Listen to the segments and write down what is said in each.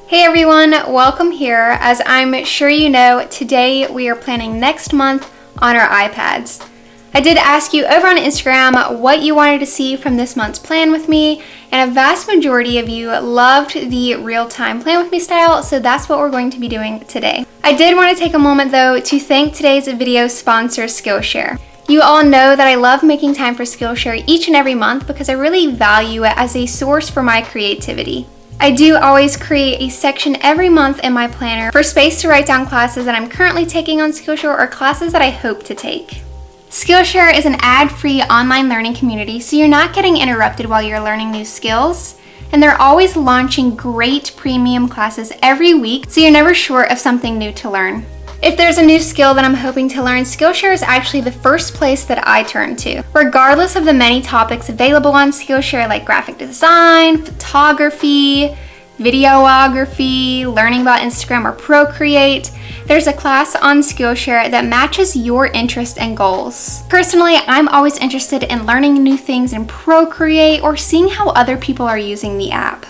Hey everyone, welcome here. As I'm sure you know, today we are planning next month on our iPads. I did ask you over on Instagram what you wanted to see from this month's plan with me, and a vast majority of you loved the real-time plan with me style, so that's what we're going to be doing today. I did want to take a moment though to thank today's video sponsor, Skillshare. You all know that I love making time for Skillshare each and every month because I really value it as a source for my creativity. I do always create a section every month in my planner for space to write down classes that I'm currently taking on Skillshare or classes that I hope to take. Skillshare is an ad-free online learning community, so you're not getting interrupted while you're learning new skills, and they're always launching great premium classes every week, so you're never short of something new to learn. If there's a new skill that I'm hoping to learn, Skillshare is actually the first place that I turn to. Regardless of the many topics available on Skillshare like graphic design, photography, videography, learning about Instagram or Procreate, there's a class on Skillshare that matches your interests and goals. Personally, I'm always interested in learning new things in Procreate or seeing how other people are using the app.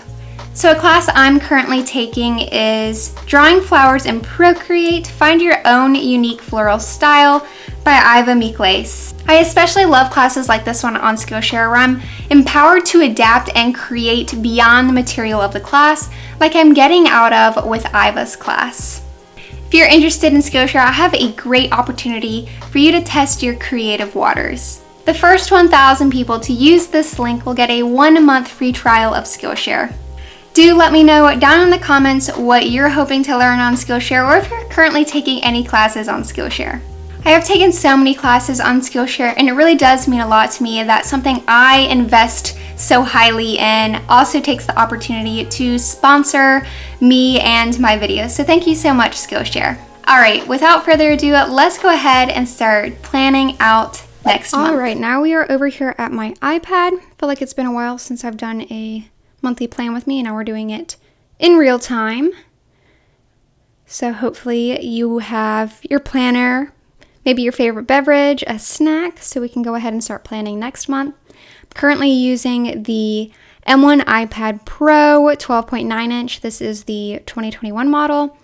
So a class I'm currently taking is Drawing Flowers in Procreate, Find Your Own Unique Floral Style by Iva Mikles. I especially love classes like this one on Skillshare where I'm empowered to adapt and create beyond the material of the class, like I'm getting out of with Iva's class. If you're interested in Skillshare, I have a great opportunity for you to test your creative waters. The first 1,000 people to use this link will get a 1-month free trial of Skillshare. Do let me know down in the comments what you're hoping to learn on Skillshare or if you're currently taking any classes on Skillshare. I have taken so many classes on Skillshare and it really does mean a lot to me that something I invest so highly in also takes the opportunity to sponsor me and my videos. So thank you so much, Skillshare. Alright, without further ado, let's go ahead and start planning out next month. Alright, now we are over here at my iPad. I feel like it's been a while since I've done a monthly plan with me, and now we're doing it in real time. So hopefully you have your planner, maybe your favorite beverage, a snack, so we can go ahead and start planning next month. I'm currently using the M1 iPad Pro 12.9 inch. This is the 2021 model.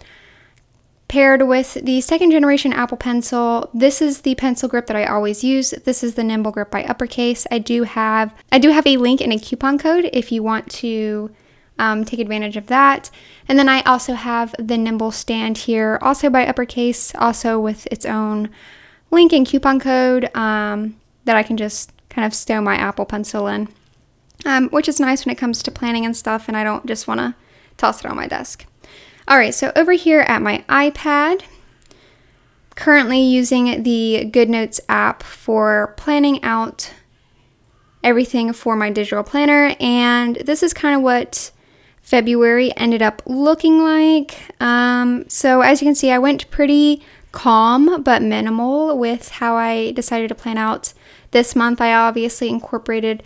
Paired with the second generation Apple Pencil. This is the pencil grip that I always use. This is the Nimble Grip by Uppercase. I do have a link and a coupon code if you want to take advantage of that. And then I also have the Nimble stand here, also by Uppercase, also with its own link and coupon code that I can just kind of stow my Apple Pencil in, which is nice when it comes to planning and stuff, and I don't just want to toss it on my desk. Alright, so over here at my iPad, currently using the GoodNotes app for planning out everything for my digital planner, and this is kind of what February ended up looking like. So as you can see, I went pretty calm but minimal with how I decided to plan out this month. I obviously incorporated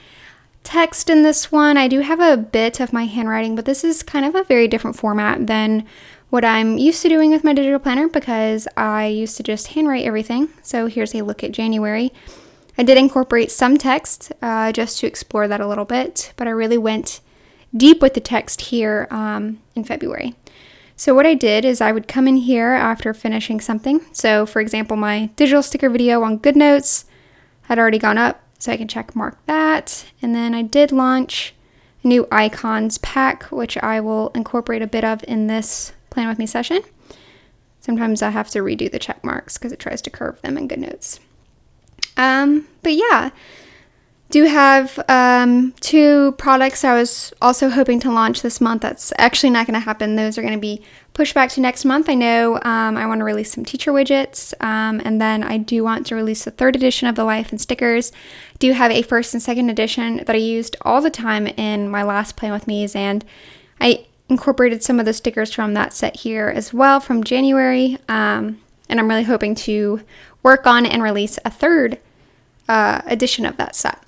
text in this one. I do have a bit of my handwriting, but this is kind of a very different format than what I'm used to doing with my digital planner because I used to just handwrite everything. So here's a look at January. I did incorporate some text just to explore that a little bit, but I really went deep with the text here in February. So what I did is I would come in here after finishing something. So for example, my digital sticker video on GoodNotes had already gone up, so I can check mark that. And then I did launch a new icons pack, which I will incorporate a bit of in this Plan With Me session. Sometimes I have to redo the check marks because it tries to curve them in GoodNotes. But yeah, do have 2 products I was also hoping to launch this month. That's actually not going to happen. Those are going to be pushed back to next month. I know I want to release some teacher widgets, and then I do want to release the 3rd edition of the Life and Stickers. I do have a 1st and 2nd edition that I used all the time in my last Plan With Me's, and I incorporated some of the stickers from that set here as well from January, and I'm really hoping to work on and release a 3rd edition of that set.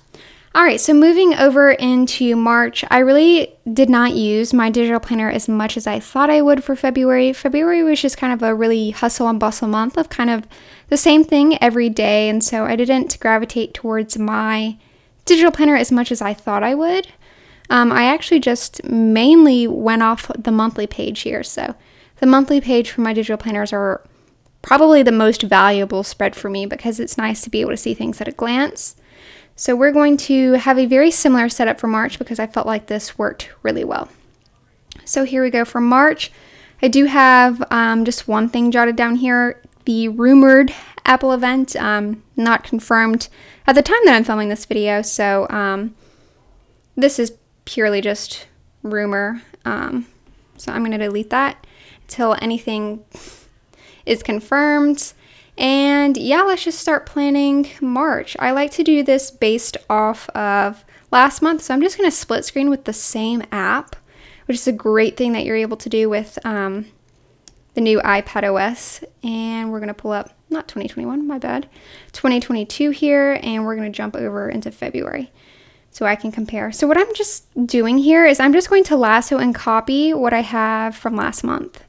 Alright, so moving over into March, I really did not use my digital planner as much as I thought I would for February. February was just kind of a really hustle and bustle month of kind of the same thing every day, and so I didn't gravitate towards my digital planner as much as I thought I would. I actually just mainly went off the monthly page here. So the monthly page for my digital planners are probably the most valuable spread for me because it's nice to be able to see things at a glance. So we're going to have a very similar setup for March because I felt like this worked really well. So here we go for March. I do have just one thing jotted down here, the rumored Apple event, not confirmed at the time that I'm filming this video. So this is purely just rumor. So I'm going to delete that until anything is confirmed. And yeah, let's just start planning March. I like to do this based off of last month. So I'm just going to split screen with the same app, which is a great thing that you're able to do with the new iPad OS. And we're going to pull up, not 2021, my bad, 2022 here, and we're going to jump over into February so I can compare. So what I'm just doing here is I'm just going to lasso and copy what I have from last month.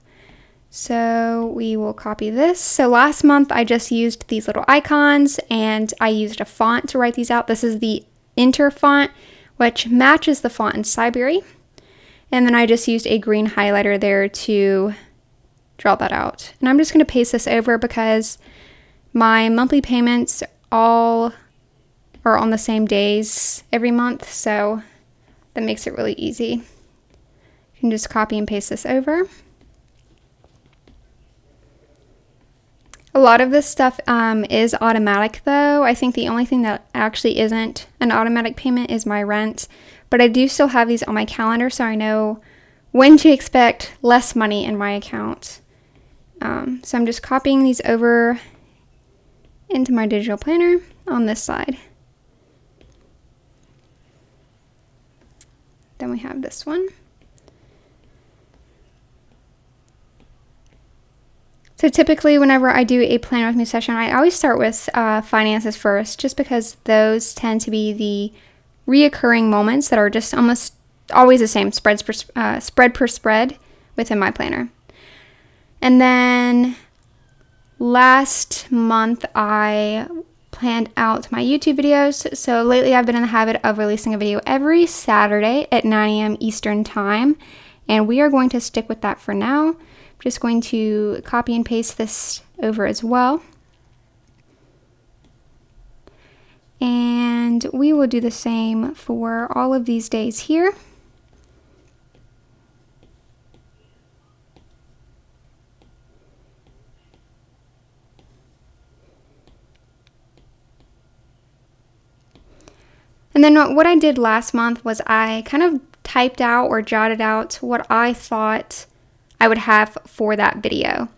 So we will copy this. So last month I just used these little icons and I used a font to write these out. This is the Enter font, which matches the font in Siberia. And then I just used a green highlighter there to draw that out. And I'm just going to paste this over because my monthly payments all are on the same days every month. So that makes it really easy. You can just copy and paste this over. A lot of this stuff is automatic though. I think the only thing that actually isn't an automatic payment is my rent. But I do still have these on my calendar so I know when to expect less money in my account. So I'm just copying these over into my digital planner on this side. Then we have this one. So typically whenever I do a Plan With Me session, I always start with finances first, just because those tend to be the reoccurring moments that are just almost always the same, spread per spread within my planner. And then last month I planned out my YouTube videos. So lately I've been in the habit of releasing a video every Saturday at 9 a.m. Eastern time, and we are going to stick with that for now. Just going to copy and paste this over as well. And we will do the same for all of these days here. And then what I did last month was I kind of typed out or jotted out what I thought I would have for that video.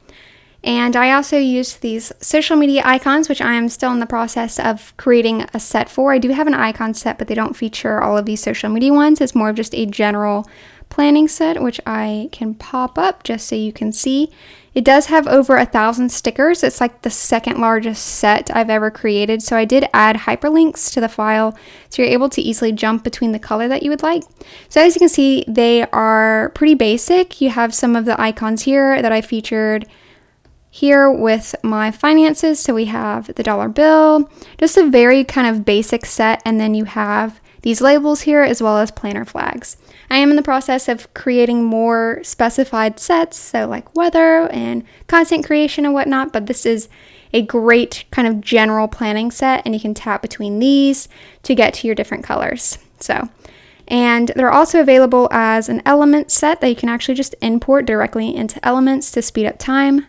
And I also used these social media icons, which I am still in the process of creating a set for. I do have an icon set, but they don't feature all of these social media ones. It's more of just a general planning set, which I can pop up just so you can see. It does have over 1,000 stickers. It's like the second largest set I've ever created. So I did add hyperlinks to the file so you're able to easily jump between the color that you would like. So as you can see, they are pretty basic. You have some of the icons here that I featured here with my finances. So we have the dollar bill, just a very kind of basic set. And then you have these labels here as well as planner flags. I am in the process of creating more specified sets, so like weather and content creation and whatnot, but this is a great kind of general planning set, and you can tap between these to get to your different colors. And they're also available as an element set that you can actually just import directly into Elements to speed up time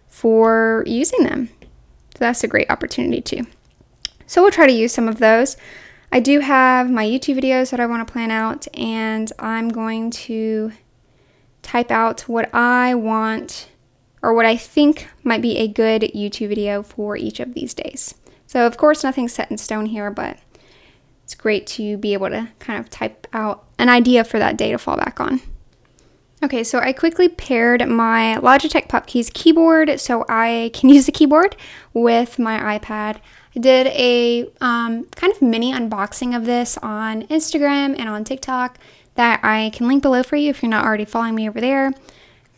for using them. So that's a great opportunity too. So we'll try to use some of those. I do have my YouTube videos that I want to plan out, and I'm going to type out what I want or what I think might be a good YouTube video for each of these days. So of course nothing's set in stone here, but it's great to be able to kind of type out an idea for that day to fall back on. Okay, so I quickly paired my Logitech Pop Keys keyboard so I can use the keyboard with my iPad. I did a kind of mini unboxing of this on Instagram and on TikTok that I can link below for you if you're not already following me over there.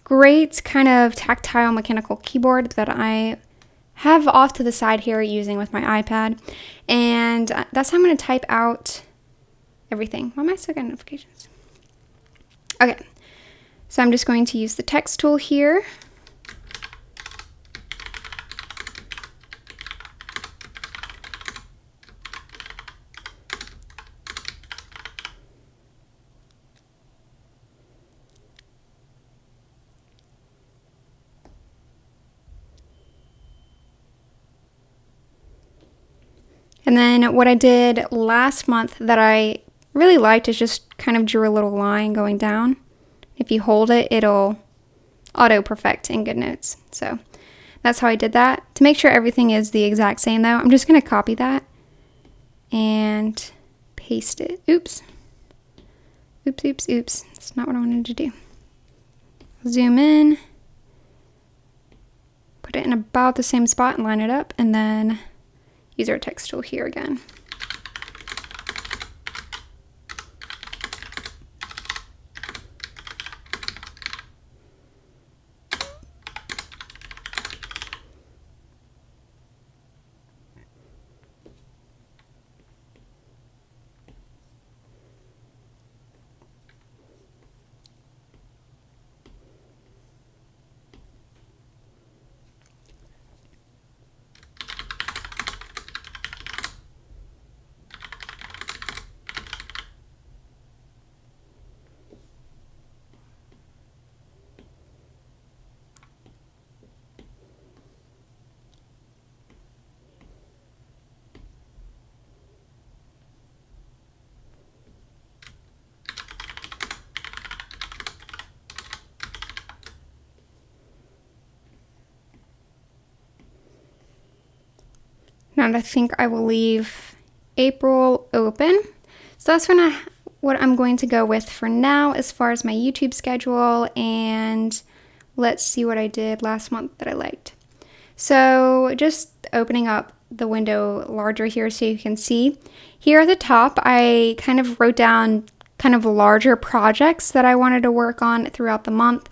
Great kind of tactile mechanical keyboard that I have off to the side here using with my iPad. And that's how I'm going to type out everything. Why am I still getting notifications? Okay, so I'm just going to use the text tool here. And then what I did last month that I really liked is just kind of drew a little line going down. If you hold it, it'll auto perfect in GoodNotes. So that's how I did that. To make sure everything is the exact same though, I'm just going to copy that and paste it. Oops. Oops, oops, oops. That's not what I wanted to do. Zoom in, put it in about the same spot and line it up, and then use our text tool here again. And I think I will leave April open. So that's what I'm going to go with for now as far as my YouTube schedule. And let's see what I did last month that I liked. So just opening up the window larger here so you can see. Here at the top, I kind of wrote down kind of larger projects that I wanted to work on throughout the month.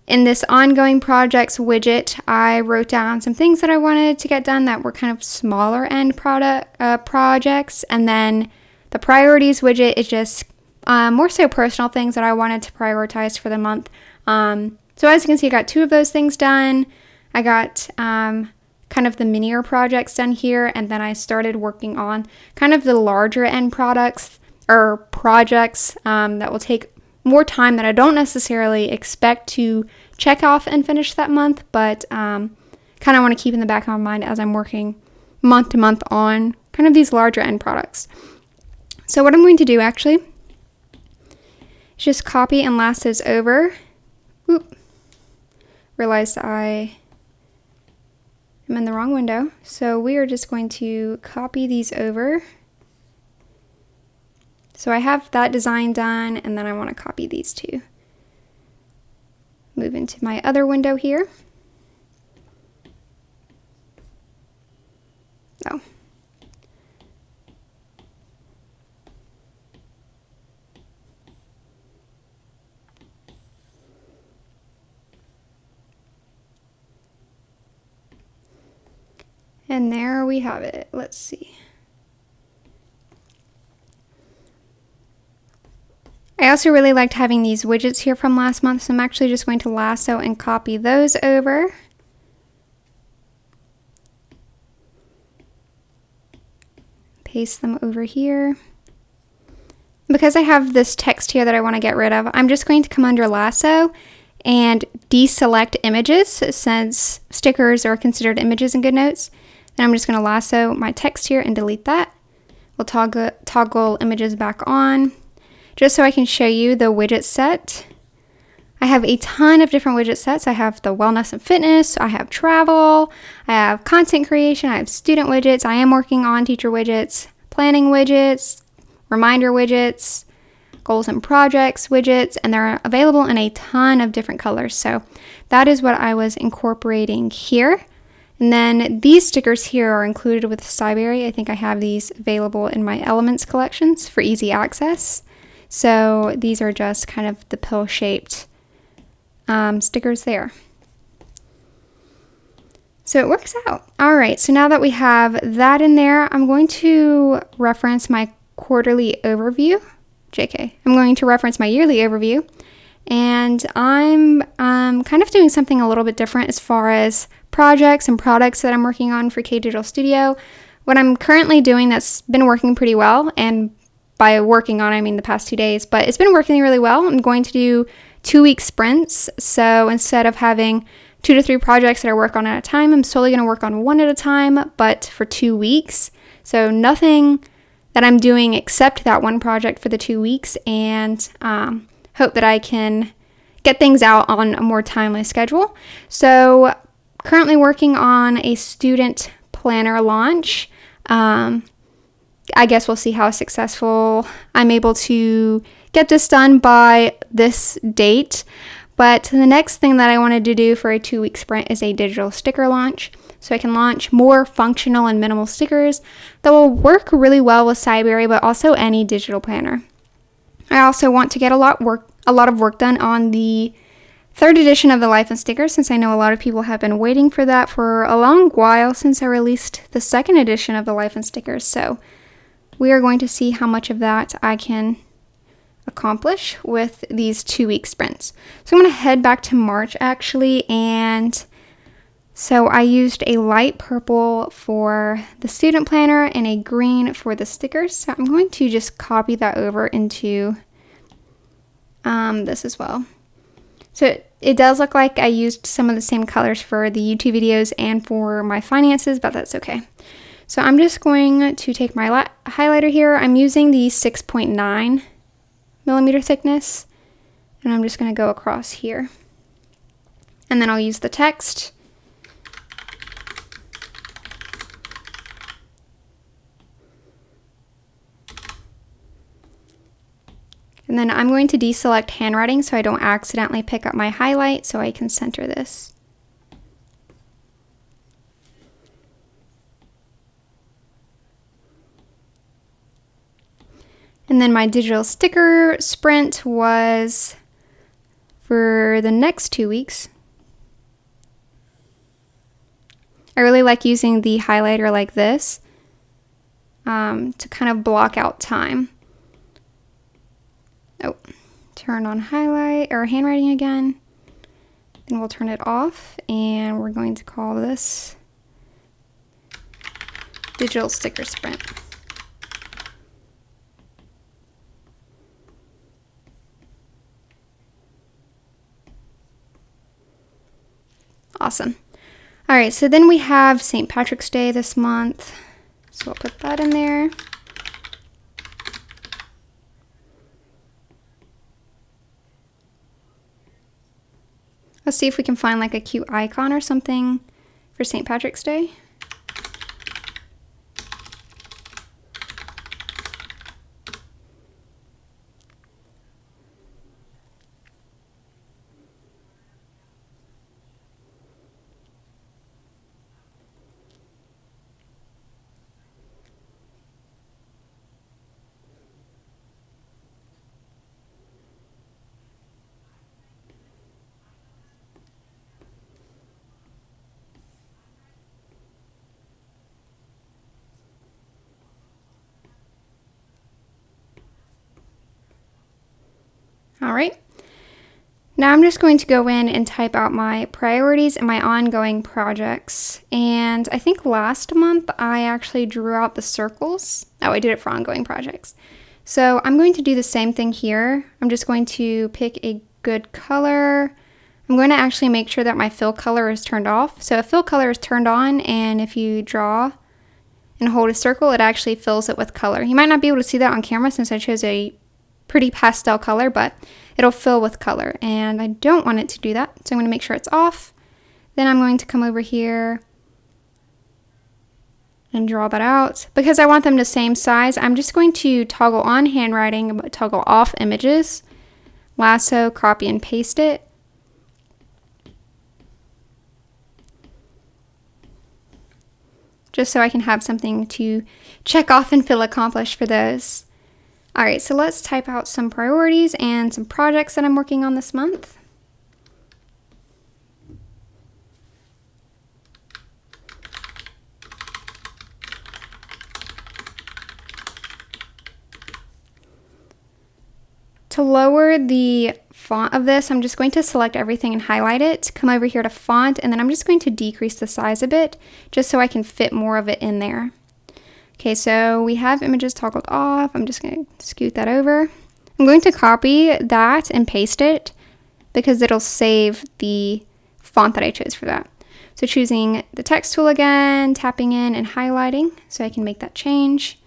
In this ongoing projects widget, I wrote down some things that I wanted to get done that were kind of smaller end projects. And then the priorities widget is just more so personal things that I wanted to prioritize for the month. So as you can see, I got 2 of those things done. I got kind of the minier projects done here. And then I started working on kind of the larger end projects that will take more time that I don't necessarily expect to check off and finish that month, but kind of want to keep in the back of my mind as I'm working month to month on kind of these larger end products. So what I'm going to do actually is just copy and last those over. Oop. Realized I am in the wrong window. So we are just going to copy these over. So I have that design done, and then I want to copy these 2. Move into my other window here. Oh. And there we have it. Let's see. I also really liked having these widgets here from last month, so I'm actually just going to lasso and copy those over. Paste them over here. Because I have this text here that I want to get rid of, I'm just going to come under lasso and deselect images, since stickers are considered images in GoodNotes. And I'm just going to lasso my text here and delete that. We'll toggle images back on. Just so I can show you the widget set. I have a ton of different widget sets. I have the wellness and fitness, I have travel, I have content creation, I have student widgets, I am working on teacher widgets, planning widgets, reminder widgets, goals and projects widgets, and they're available in a ton of different colors. So that is what I was incorporating here. And then these stickers here are included with Cyberry. I think I have these available in my Elements collections for easy access. So these are just kind of the pill-shaped stickers there. So it works out. All right, so now that we have that in there, I'm going to reference my quarterly overview. JK. I'm going to reference my yearly overview. And I'm kind of doing something a little bit different as far as projects and products that I'm working on for KDigitalStudio. What I'm currently doing that's been working pretty well, and by working on I mean the past 2 days, but it's been working really well. I'm going to do 2-week sprints. So instead of having 2 to 3 projects that I work on at a time, I'm solely going to work on one at a time, but for 2 weeks. So nothing that I'm doing except that one project for the 2 weeks, and hope that I can get things out on a more timely schedule. So currently working on a student planner launch. I guess we'll see how successful I'm able to get this done by this date. But the next thing that I wanted to do for a 2-week sprint is a digital sticker launch. So I can launch more functional and minimal stickers that will work really well with Cyberry, but also any digital planner. I also want to get a lot of work done on the 3rd edition of the Life and Stickers, since I know a lot of people have been waiting for that for a long while since I released the 2nd edition of the Life and Stickers. So we are going to see how much of that I can accomplish with these 2-week sprints. So I'm going to head back to March actually, and so I used a light purple for the student planner and a green for the stickers. So I'm going to just copy that over into this as well. So it does look like I used some of the same colors for the YouTube videos and for my finances, but that's okay. So I'm just going to take my highlighter here. I'm using the 6.9 millimeter thickness, and I'm just going to go across here. And then I'll use the text. And then I'm going to deselect handwriting so I don't accidentally pick up my highlight, so I can center this. And then my digital sticker sprint was for the next 2 weeks. I really like using the highlighter like this to kind of block out time. Oh, turn on highlight or handwriting again. Then we'll turn it off, and we're going to call this digital sticker sprint. Awesome. All right, so then we have St. Patrick's Day this month. So I'll put that in there. Let's see if we can find like a cute icon or something for St. Patrick's Day. All right. Now I'm just going to go in and type out my priorities and my ongoing projects. And I think last month I actually drew out the circles. Oh, I did it for ongoing projects. So I'm going to do the same thing here. I'm just going to pick a good color. I'm going to actually make sure that my fill color is turned off. So if fill color is turned on, and if you draw and hold a circle, it actually fills it with color. You might not be able to see that on camera since I chose a pretty pastel color, but it'll fill with color, and I don't want it to do that, so I'm going to make sure it's off. Then I'm going to come over here and draw that out. Because I want them the same size, I'm just going to toggle on handwriting, but toggle off images, lasso, copy and paste it. Just so I can have something to check off and feel accomplished for those. All right, so let's type out some priorities and some projects that I'm working on this month. to lower the font of this, I'm just going to select everything and highlight it, come over here to font, and then I'm just going to decrease the size a bit just so I can fit more of it in there. Okay, so we have images toggled off. I'm just going to scoot that over. I'm going to copy that and paste it because it'll save the font that I chose for that. So choosing the text tool again, tapping in and highlighting so I can make that change.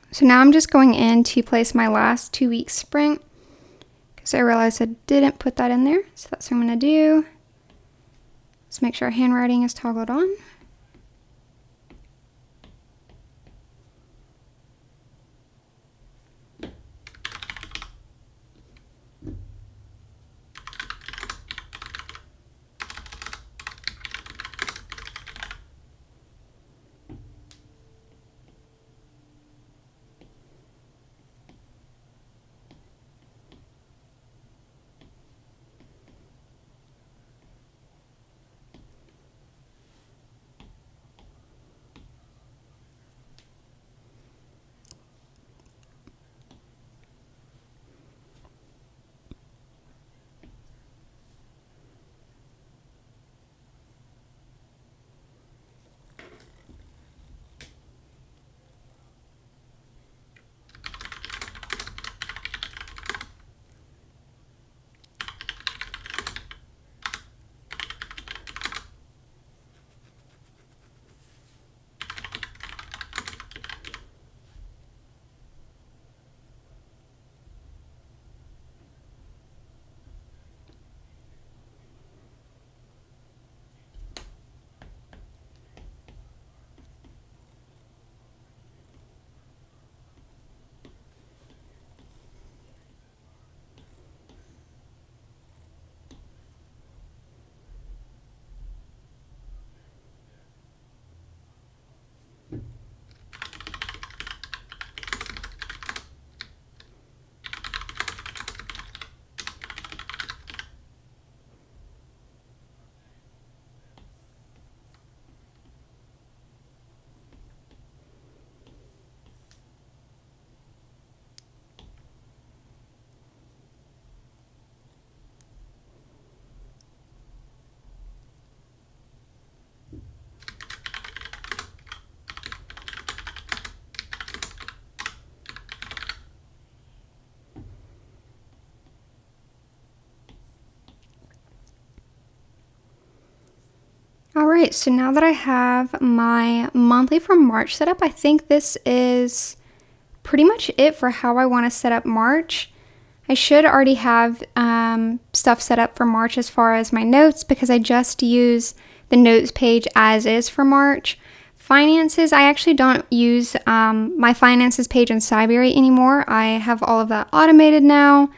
So now I'm just going in to place my last 2-week sprint because I realized I didn't put that in there. So that's what I'm going to do. Let's make sure handwriting is toggled on. All right, so now that I have my monthly for March set up, I think this is pretty much it for how I want to set up March. I should already have stuff set up for March as far as my notes because I just use the notes page as is for March. Finances, I actually don't use my finances page in Cyberry anymore. I have all of that automated now.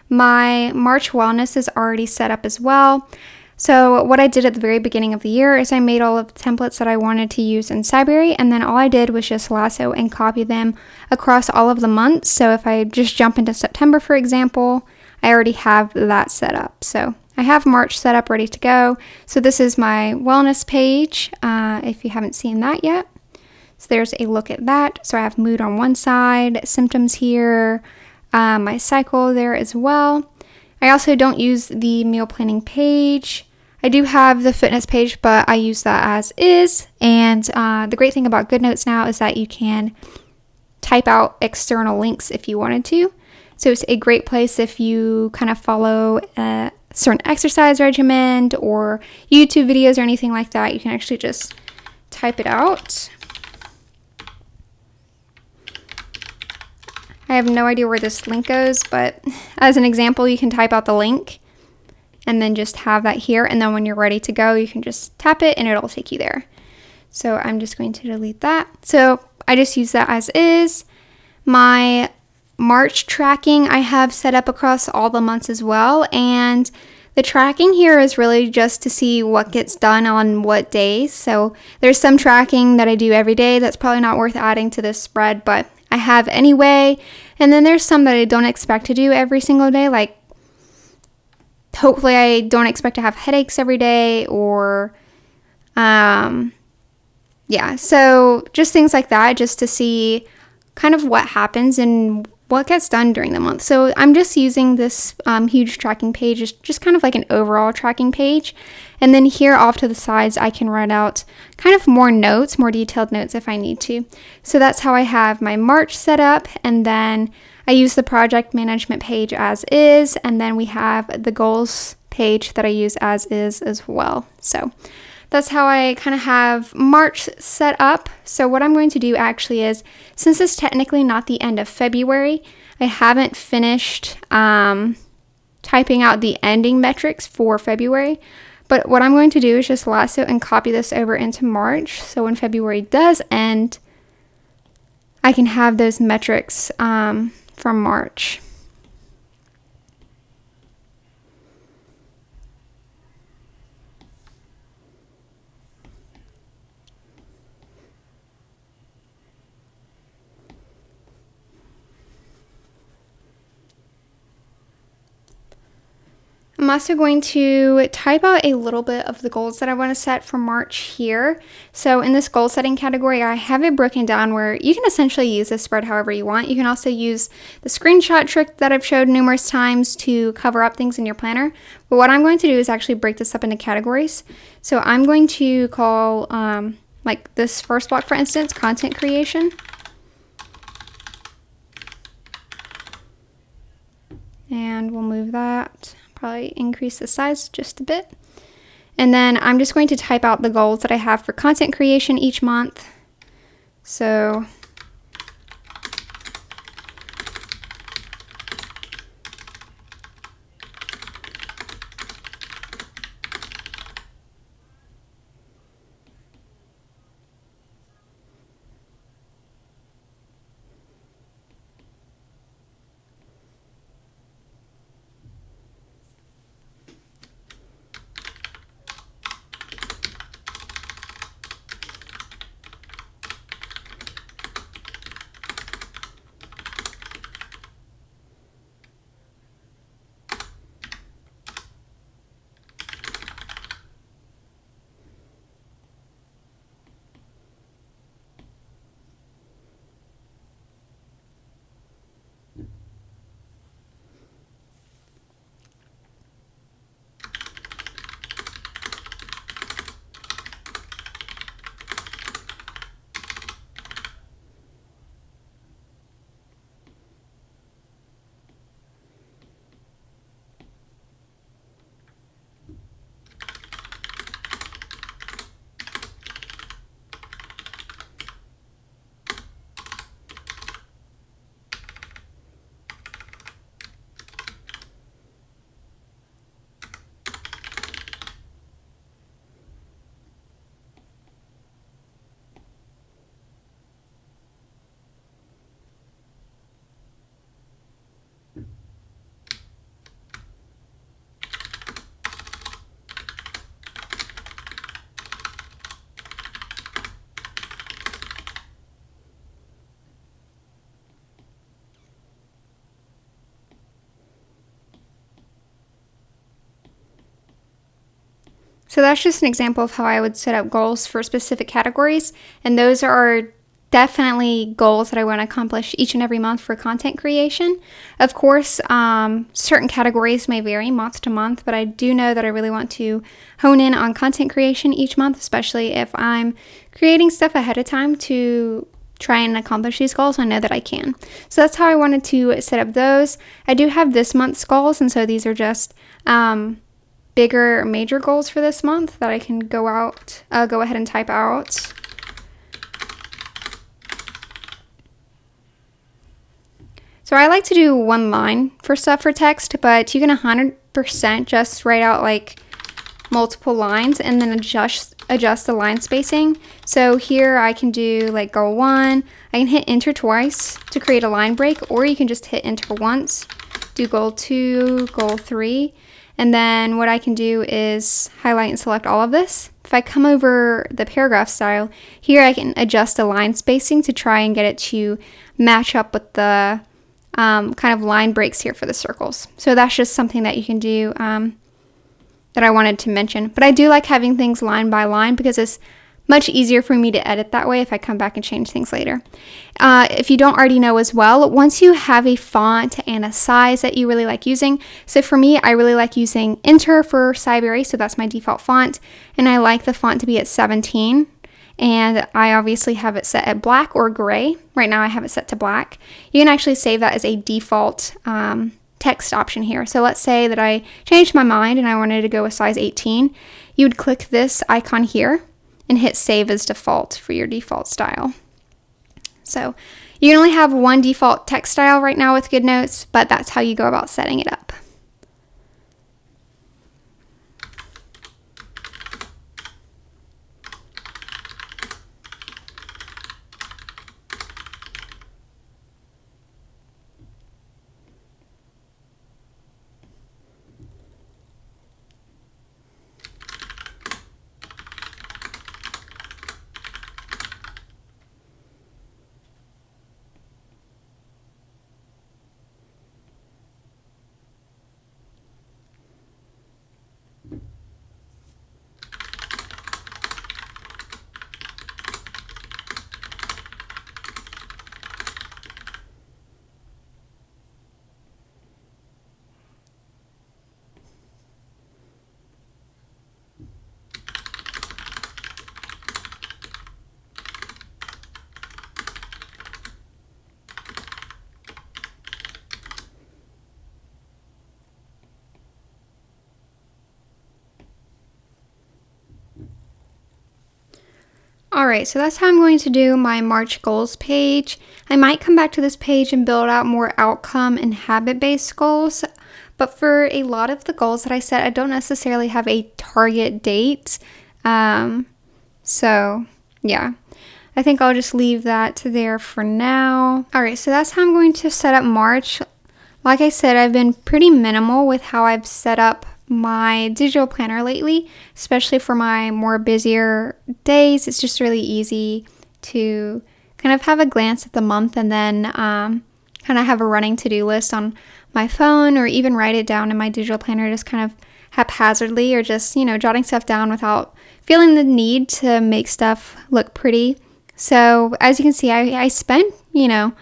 My March wellness is already set up as well. So what I did at the very beginning of the year is I made all of the templates that I wanted to use in Cyberry, and then all I did was just lasso and copy them across all of the months. So if I just jump into September, for example, I already have that set up. So I have March set up ready to go. So this is my wellness page, if you haven't seen that yet. So there's a look at that. So I have mood on one side, symptoms here, my cycle there as well. I also don't use the meal planning page. I do have the fitness page, but I use that as is. And the great thing about GoodNotes now is that you can type out external links if you wanted to. So it's a great place if you kind of follow a certain exercise regimen or YouTube videos or anything like that. You can actually just type it out. I have no idea where this link goes, but as an example, you can type out the link and then just have that here. And then when you're ready to go, you can just tap it and it'll take you there. So I'm just going to delete that. So I just use that as is. My March tracking I have set up across all the months as well. And the tracking here is really just to see what gets done on what days. So there's some tracking that I do every day that's probably not worth adding to this spread, but I have anyway. And then there's some that I don't expect to do every single day. Like, hopefully I don't expect to have headaches every day, or yeah, so just things like that, just to see kind of what happens and what gets done during the month. So I'm just using this huge tracking page, just kind of like an overall tracking page. And then here off to the sides, I can write out kind of more notes, more detailed notes if I need to. So that's how I have my March set up. And then I use the project management page as is. And then we have the goals page that I use as is as well. So that's how I kind of have March set up. So what I'm going to do actually is, since it's technically not the end of February, I haven't finished typing out the ending metrics for February. But what I'm going to do is just lasso and copy this over into March. So when February does end, I can have those metrics from March. I'm also going to type out a little bit of the goals that I want to set for March here. So in this goal setting category, I have it broken down where you can essentially use this spread however you want. You can also use the screenshot trick that I've showed numerous times to cover up things in your planner. But what I'm going to do is actually break this up into categories. So I'm going to call, like this first block, for instance, content creation. And we'll move that. Probably increase the size just a bit. And then I'm just going to type out the goals that I have for content creation each month. So that's just an example of how I would set up goals for specific categories. And those are definitely goals that I want to accomplish each and every month for content creation. Of course, certain categories may vary month to month, but I do know that I really want to hone in on content creation each month, especially if I'm creating stuff ahead of time to try and accomplish these goals. I know that I can. So that's how I wanted to set up those. I do have this month's goals, and so these are just bigger, major goals for this month that I can go ahead and type out. So I like to do one line for stuff for text, but you can 100% just write out like multiple lines and then adjust the line spacing. So here I can do like goal 1. I can hit enter twice to create a line break, or you can just hit enter once, do goal 2, goal 3, and then what I can do is highlight and select all of this. If I come over the paragraph style, here I can adjust the line spacing to try and get it to match up with the kind of line breaks here for the circles. So that's just something that you can do that I wanted to mention. But I do like having things line by line because it's much easier for me to edit that way if I come back and change things later. If you don't already know as well, once you have a font and a size that you really like using, so for me, I really like using Enter for Cyberry, so that's my default font, and I like the font to be at 17, and I obviously have it set at black or gray. Right now I have it set to black. You can actually save that as a default text option here. So let's say that I changed my mind and I wanted to go with size 18. You would click this icon here and hit save as default for your default style. So you can only have one default text style right now with GoodNotes, but that's how you go about setting it up. Alright, so that's how I'm going to do my March goals page. I might come back to this page and build out more outcome and habit-based goals, but for a lot of the goals that I set, I don't necessarily have a target date. So yeah, I think I'll just leave that there for now. Alright, so that's how I'm going to set up March. Like I said, I've been pretty minimal with how I've set up my digital planner lately, especially for my more busier days. It's just really easy to kind of have a glance at the month and then kind of have a running to-do list on my phone, or even write it down in my digital planner just kind of haphazardly, or just, you know, jotting stuff down without feeling the need to make stuff look pretty. So as you can see, I spent, you know,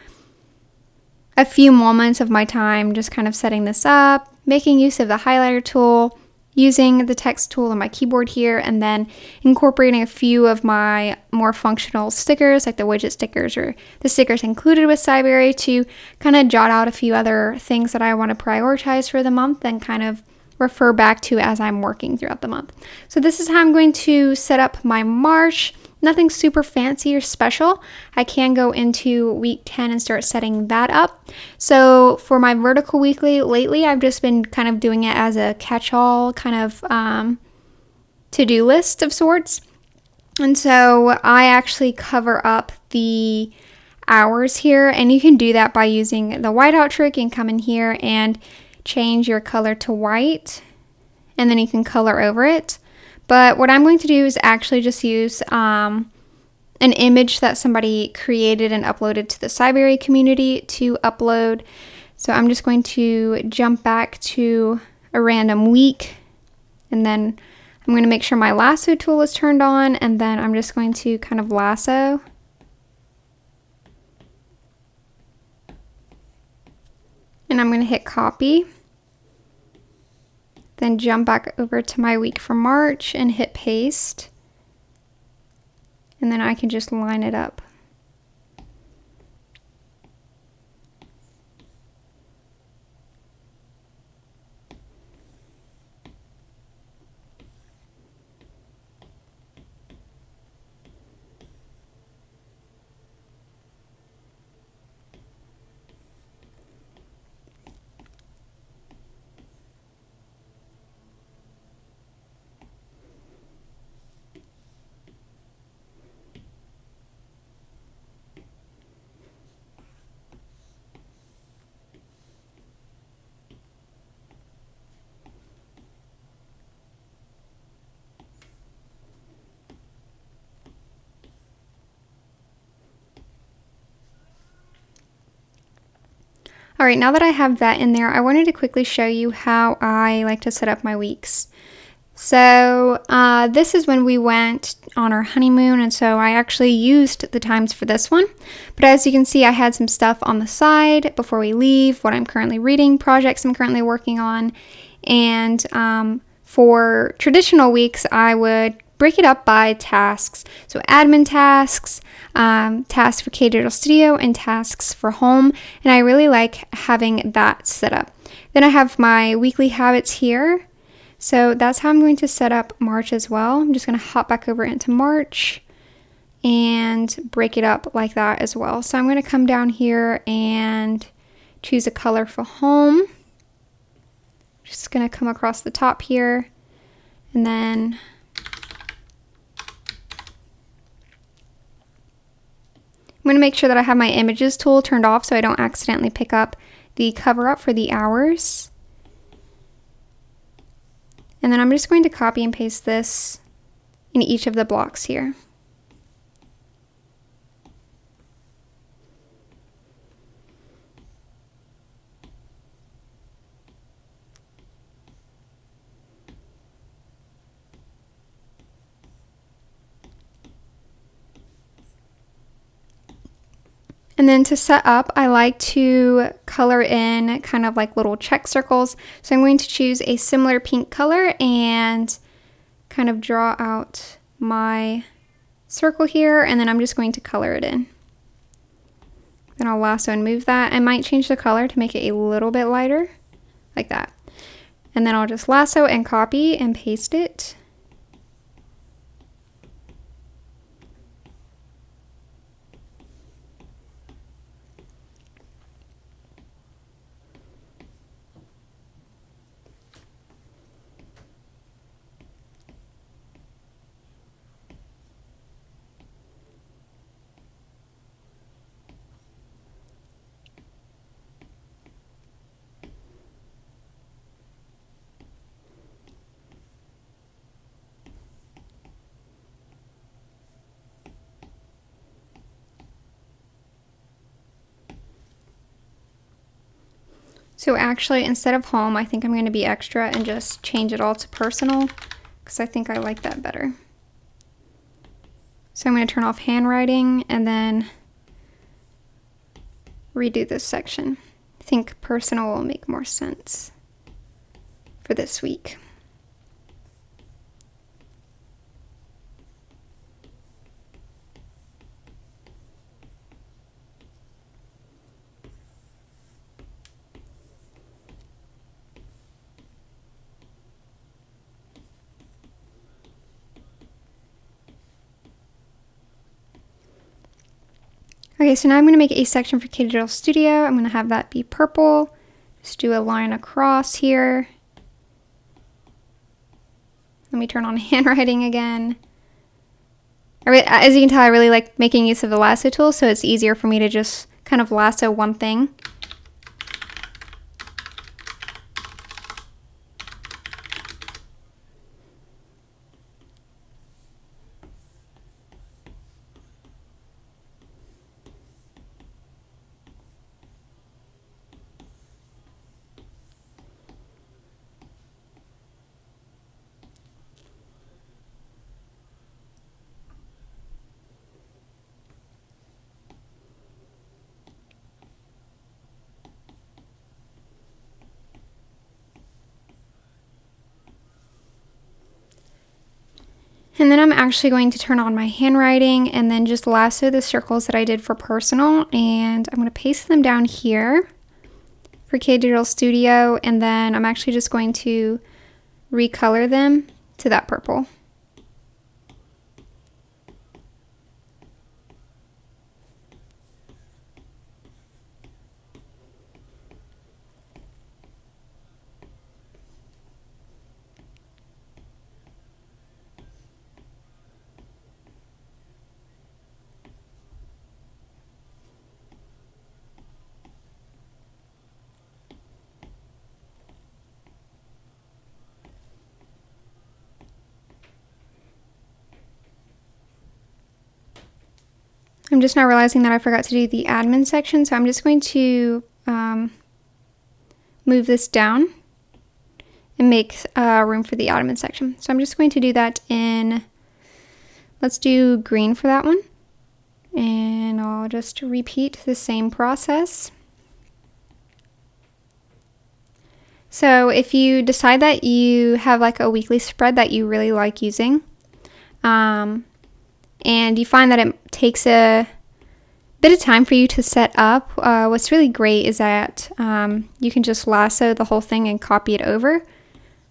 a few moments of my time just kind of setting this up, making use of the highlighter tool, using the text tool on my keyboard here, and then incorporating a few of my more functional stickers, like the widget stickers or the stickers included with Cyberry, to kind of jot out a few other things that I want to prioritize for the month and kind of refer back to as I'm working throughout the month. So this is how I'm going to set up my March. Nothing super fancy or special. I can go into week 10 and start setting that up. So for my vertical weekly, lately I've just been kind of doing it as a catch-all kind of to-do list of sorts. And so I actually cover up the hours here, and you can do that by using the whiteout trick. You can come in here and change your color to white, and then you can color over it. But what I'm going to do is actually just use an image that somebody created and uploaded to the Cyberry community to upload. So I'm just going to jump back to a random week, and then I'm going to make sure my lasso tool is turned on, and then I'm just going to kind of lasso. And I'm going to hit copy. Then jump back over to my week for March and hit paste. And then I can just line it up. All right, now that I have that in there, I wanted to quickly show you how I like to set up my weeks. So this is when we went on our honeymoon, and so I actually used the times for this one. But as you can see, I had some stuff on the side before we leave, what I'm currently reading, projects I'm currently working on, and for traditional weeks, I would break it up by tasks. So admin tasks, tasks for KDigitalStudio, and tasks for home. And I really like having that set up. Then I have my weekly habits here. So that's how I'm going to set up March as well. I'm just going to hop back over into March and break it up like that as well. So I'm going to come down here and choose a color for home. Just going to come across the top here, and then I'm going to make sure that I have my images tool turned off so I don't accidentally pick up the cover up for the hours. And then I'm just going to copy and paste this in each of the blocks here. And then to set up, I like to color in kind of like little check circles. So I'm going to choose a similar pink color and kind of draw out my circle here, and then I'm just going to color it in. Then I'll lasso and move that. I might change the color to make it a little bit lighter, like that. And then I'll just lasso and copy and paste it. So actually, instead of home, I think I'm going to be extra and just change it all to personal, because I think I like that better. So I'm going to turn off handwriting and then redo this section. I think personal will make more sense for this week. Okay, so now I'm going to make a section for KDigitalStudio. I'm going to have that be purple. Just do a line across here. Let me turn on handwriting again. As you can tell, I really like making use of the lasso tool, so it's easier for me to just kind of lasso one thing. And then I'm actually going to turn on my handwriting and then just lasso the circles that I did for personal, and I'm going to paste them down here for KDigitalStudio, and then I'm actually just going to recolor them to that purple. I'm just now realizing that I forgot to do the admin section, so I'm just going to move this down and make room for the ottoman section. So I'm just going to do that in, let's do green for that one. And I'll just repeat the same process. So if you decide that you have like a weekly spread that you really like using, and you find that it takes a bit of time for you to set up, what's really great is that you can just lasso the whole thing and copy it over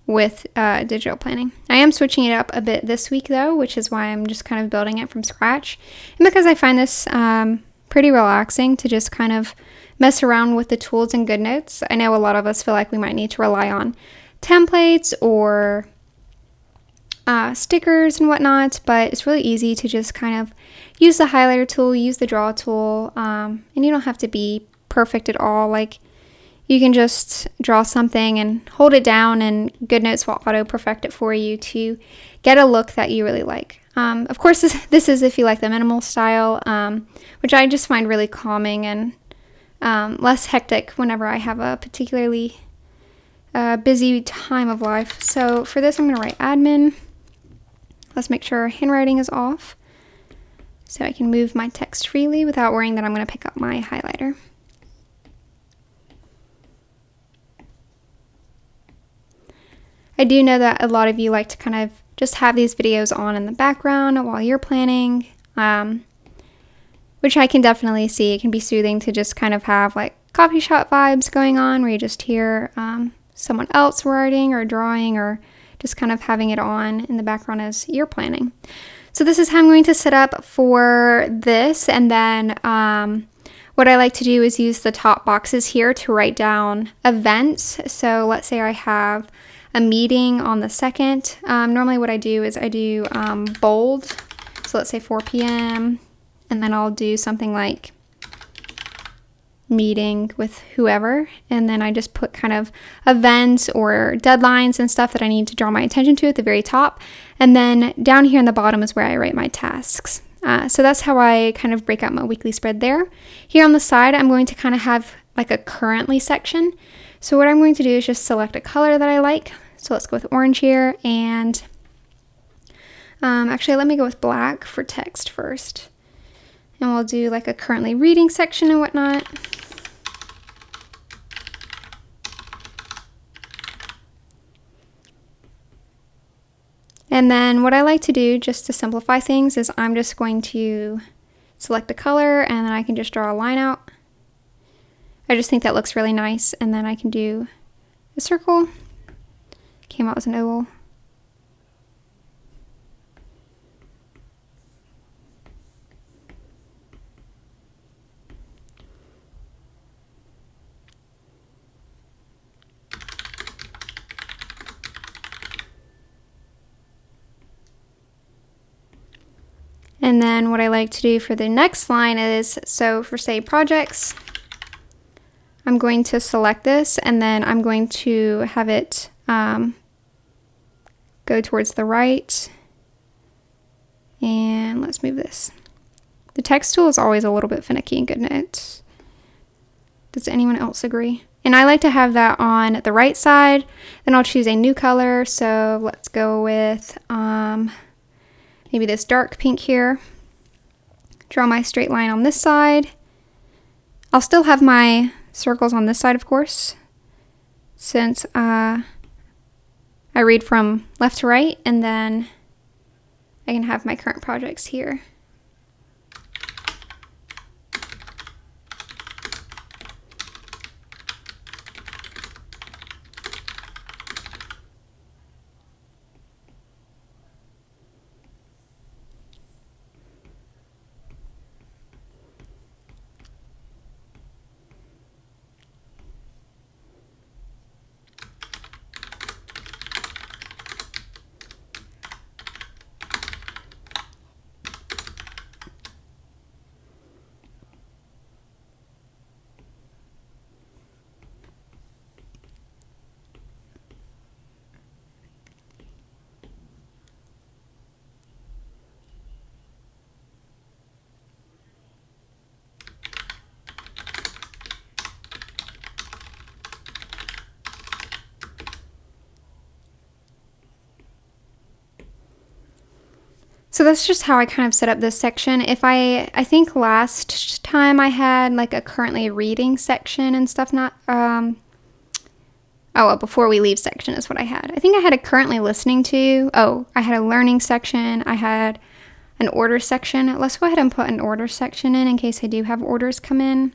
with digital planning. I am switching it up a bit this week though, which is why I'm just kind of building it from scratch. And because I find this pretty relaxing to just kind of mess around with the tools in GoodNotes. I know a lot of us feel like we might need to rely on templates or stickers and whatnot, but it's really easy to just kind of use the highlighter tool, use the draw tool, and you don't have to be perfect at all. Like, you can just draw something and hold it down, and GoodNotes will auto perfect it for you to get a look that you really like. Of course, this is if you like the minimal style, which I just find really calming and less hectic whenever I have a particularly busy time of life. So for this, I'm going to write admin. Let's make sure handwriting is off so I can move my text freely without worrying that I'm going to pick up my highlighter. I do know that a lot of you like to kind of just have these videos on in the background while you're planning, which I can definitely see. It can be soothing to just kind of have like coffee shop vibes going on where you just hear someone else writing or drawing, or just kind of having it on in the background as you're planning. So this is how I'm going to set up for this, and then what I like to do is use the top boxes here to write down events. So let's say I have a meeting on the 2nd. Normally what I do is I do bold. So let's say 4 p.m. and then I'll do something like meeting with whoever, and then I just put kind of events or deadlines and stuff that I need to draw my attention to at the very top, and then down here in the bottom is where I write my tasks. So that's how I kind of break out my weekly spread there. Here on the side, I'm going to kind of have like a currently section. So what I'm going to do is just select a color that I like. So let's go with orange here, and actually let me go with black for text first. And we'll do like a currently reading section and whatnot. And then what I like to do just to simplify things is I'm just going to select a color, and then I can just draw a line out. I just think that looks really nice, and then I can do a circle. Came out as an oval. And then what I like to do for the next line is, so for say projects, I'm going to select this, and then I'm going to have it go towards the right. And let's move this. The text tool is always a little bit finicky in GoodNotes. Does anyone else agree? And I like to have that on the right side. Then I'll choose a new color. So let's go with maybe this dark pink here. Draw my straight line on this side. I'll still have my circles on this side, of course, since I read from left to right, and then I can have my current projects here. So that's just how I kind of set up this section. If I think last time I had like a currently reading section and stuff, before we leave section is what I had. I think I had a currently listening to. Oh, I had a learning section. I had an order section. Let's go ahead and put an order section in case I do have orders come in.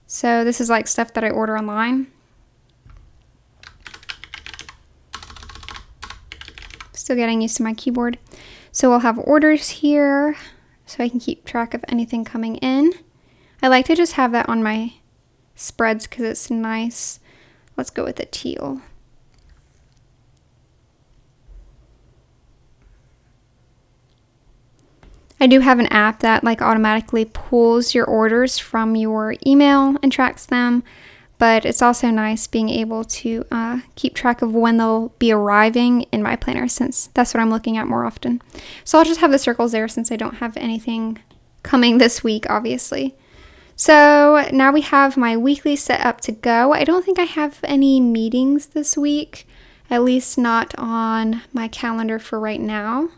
So this is like stuff that I order online. Still getting used to my keyboard. So we'll have orders here so I can keep track of anything coming in. I like to just have that on my spreads because it's nice. Let's go with the teal. I do have an app that like automatically pulls your orders from your email and tracks them, but it's also nice being able to keep track of when they'll be arriving in my planner, since that's what I'm looking at more often. So I'll just have the circles there since I don't have anything coming this week, obviously. So now we have my weekly set up to go. I don't think I have any meetings this week, at least not on my calendar for right now.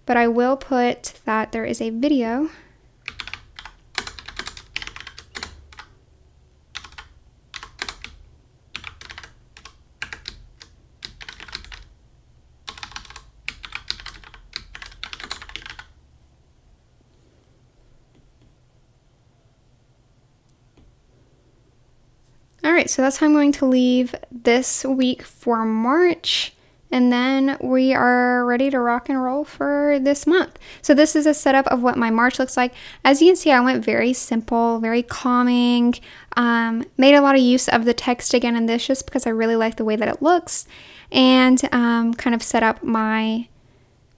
But I will put that there is a video. Alright, so that's how I'm going to leave this week for March. And then we are ready to rock and roll for this month. So this is a setup of what my March looks like. As you can see, I went very simple, very calming, made a lot of use of the text again in this just because I really like the way that it looks, and kind of set up my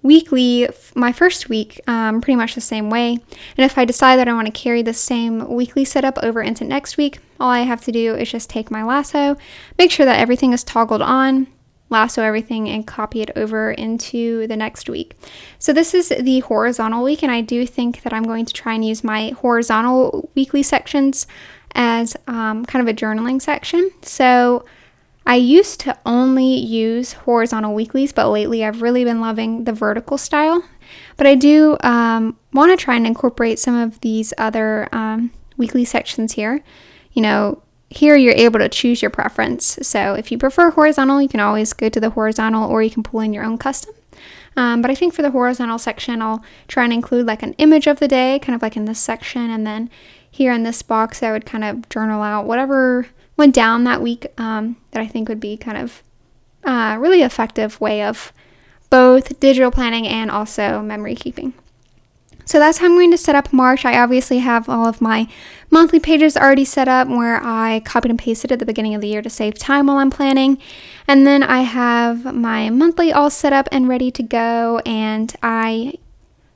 weekly, my first week, pretty much the same way. And if I decide that I want to carry the same weekly setup over into next week, all I have to do is just take my lasso, make sure that everything is toggled on, lasso everything, and copy it over into the next week. So this is the horizontal week, and I do think that I'm going to try and use my horizontal weekly sections as kind of a journaling section. So I used to only use horizontal weeklies, but lately I've really been loving the vertical style. But I do want to try and incorporate some of these other weekly sections here. You know, here you're able to choose your preference. So if you prefer horizontal, you can always go to the horizontal, or you can pull in your own custom. But I think for the horizontal section, I'll try and include like an image of the day, kind of like in this section. And then here in this box, I would kind of journal out whatever went down that week that I think would be kind of really effective way of both digital planning and also memory keeping. So that's how I'm going to set up March. I obviously have all of my monthly pages already set up where I copied and pasted at the beginning of the year to save time while I'm planning. And then I have my monthly all set up and ready to go. And I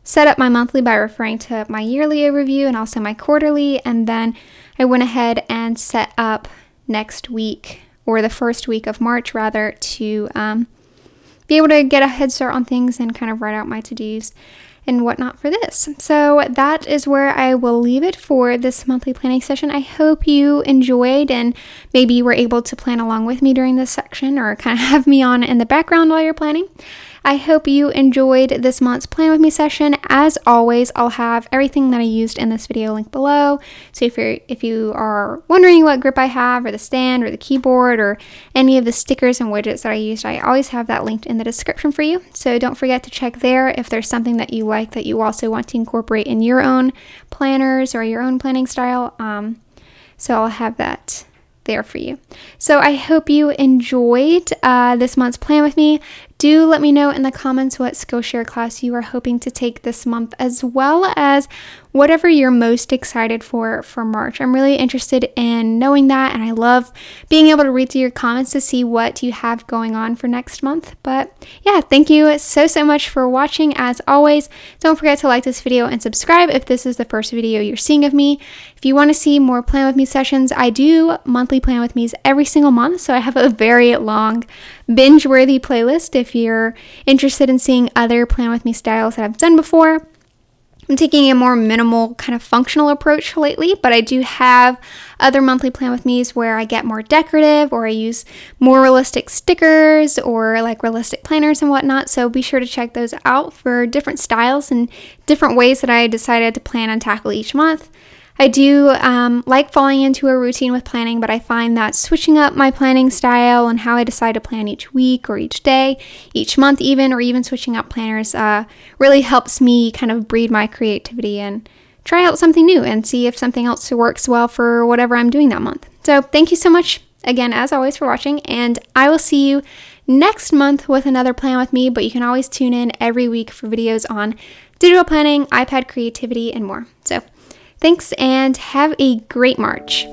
set up my monthly by referring to my yearly overview and also my quarterly. And then I went ahead and set up next week, or the first week of March rather, to be able to get a head start on things and kind of write out my to-dos and whatnot for this. So that is where I will leave it for this monthly planning session. I hope you enjoyed and maybe you were able to plan along with me during this section, or kind of have me on in the background while you're planning. I hope you enjoyed this month's Plan With Me session. As always, I'll have everything that I used in this video linked below. So if you are wondering what grip I have, or the stand, or the keyboard, or any of the stickers and widgets that I used, I always have that linked in the description for you. So don't forget to check there if there's something that you like that you also want to incorporate in your own planners or your own planning style. So I'll have that there for you. So I hope you enjoyed this month's Plan With Me. Do let me know in the comments what Skillshare class you are hoping to take this month, as well as whatever you're most excited for March. I'm really interested in knowing that, and I love being able to read through your comments to see what you have going on for next month. But yeah, thank you so much for watching. As always, don't forget to like this video and subscribe if this is the first video you're seeing of me. If you want to see more Plan With Me sessions, I do monthly Plan With Me's every single month, so I have a very long binge-worthy playlist if you're interested in seeing other Plan With Me styles that I've done before. I'm taking a more minimal kind of functional approach lately, but I do have other monthly plan with me's where I get more decorative, or I use more realistic stickers or like realistic planners and whatnot. So be sure to check those out for different styles and different ways that I decided to plan and tackle each month. I do like falling into a routine with planning, but I find that switching up my planning style and how I decide to plan each week or each day, each month even, or even switching up planners really helps me kind of breed my creativity and try out something new and see if something else works well for whatever I'm doing that month. So thank you so much again, as always, for watching, and I will see you next month with another plan with me, but you can always tune in every week for videos on digital planning, iPad creativity, and more. So thanks, and have a great March.